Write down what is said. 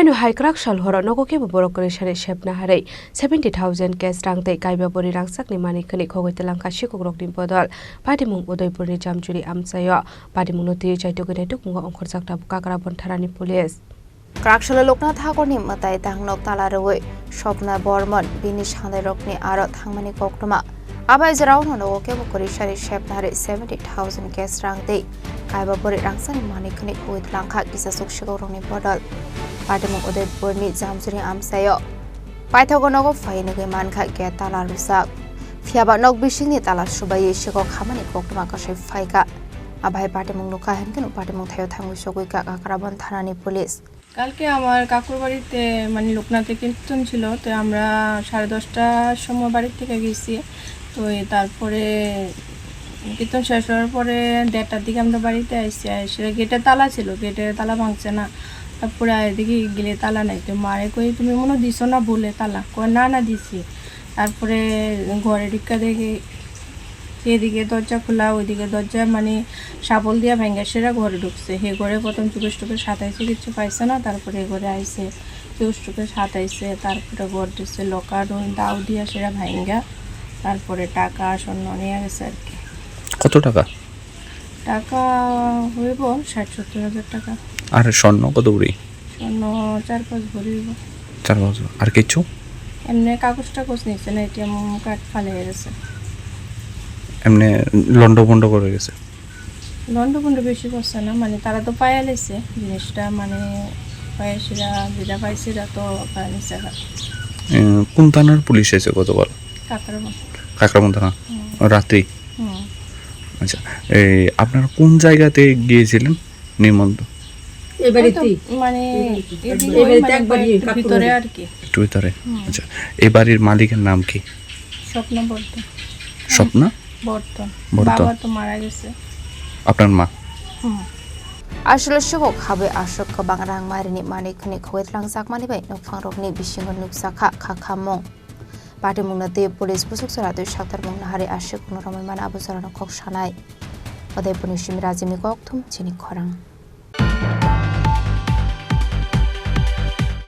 Ainu haikrak shal horo nogo ke borokore shari shepna harai 70,000 cash rangte kaiba bori rangsak ni mani khani khogoi telangka shikogrok ni bodol Padimung Udaipur ni Jamjuri amsayo Padimung noti chaito gene tuk munga ongkhorjak ta kakra bontharani police Krakshale Loknath Thakur ni matai tangnok talaroi Shopna Bormon bini shangai rokni aro thangmani koktuma Abai jarau no ke bokori shari shepna harai 70,000 cash rangte kaiba bori rangsani mani khani khogoi telangka kisa shikogrok ni bodol Padimung Udaipur ni Jamjuri amsayo Paithogonogo fainage mankha ke tala rusak Fiaba nok bisingni tala subai shiko khamani koktuma kasai faika Abai Padimung Luka henken Padimung thayo thangui sogoi ka kakrabon thanani police কালকে আমার কাকুর বাড়িতে মানে লোকনাথে কীর্তন ছিল তো আমরা 10:30টার সময় বাড়ি থেকে গেছি তো তারপরে কীর্তন শেষ হওয়ার পরে 1:30টার দিকে আমরা বাড়িতে আসছি এসে গেটে তালা ছিল গেটে তালা ভাঙছে না তারপরে এদিকে গেলে তালা নাই তো মারে কই তুমি মনে দিছো না বলে তালা কই না দিছি তারপরে ঘরে ঢুকা দেখে এদিকে দরজা খোলা ওইদিকে দরজা মানে শাবল দিয়া ভাঙ্গা সেরা ঘরে ঢুকছে হে ঘরে প্রথম চুকের সাতাইছে কিছু পাইছে না তারপরে ঘরে আইছে চুকের সাতাইছে তারপরে ঘর দিচ্ছে লকার দাও দিয়া সেরা ভাঙ্গা তারপরে টাকা স্বর্ণ নিয়ে গেছে আর কি কত টাকা টাকা হইব 60-70 হাজার টাকা আর স্বর্ণ কত ভরি স্বর্ণ 4-5 ভরি হইব 4 আর কিছু এমনি কাগজ টাগজ নিচ্ছে না এটিএম কার্ড ফালে গেছে এমনি লন্ডভন্ড করে গেছে লন্ডভন্ড বেশি করছে না মানে তারা তো পায়া লাইছে জিনিসটা মানে পায়াসিরা যেটা পাইছিরা তো পায়া নিছে কোন থানার পুলিশ এসে গতকাল কাকরাবন থানা রাত্রি আচ্ছা এই আপনারা কোন জায়গাতে গিয়েছিলেন নিমন্ত্রণ মানে ভিতরে আর কি একটু ভিতরে আচ্ছা এই বাড়ির মালিকের নাম কি স্বপ্ন বর্তন স্বপ্না বর্তন বাবা তো মারা গেছে আপনার মা Ashlo shogok habe ashok bangrang marini manik khani khoi tlang mani bai nokphang rokni bisingon nuksakha khakhamong Padimung na de police busuk sara de shaktar mong nahari ashok noramai mana abusara khok shanai Udaipur ni Shimiraji mi kok thum chini khorang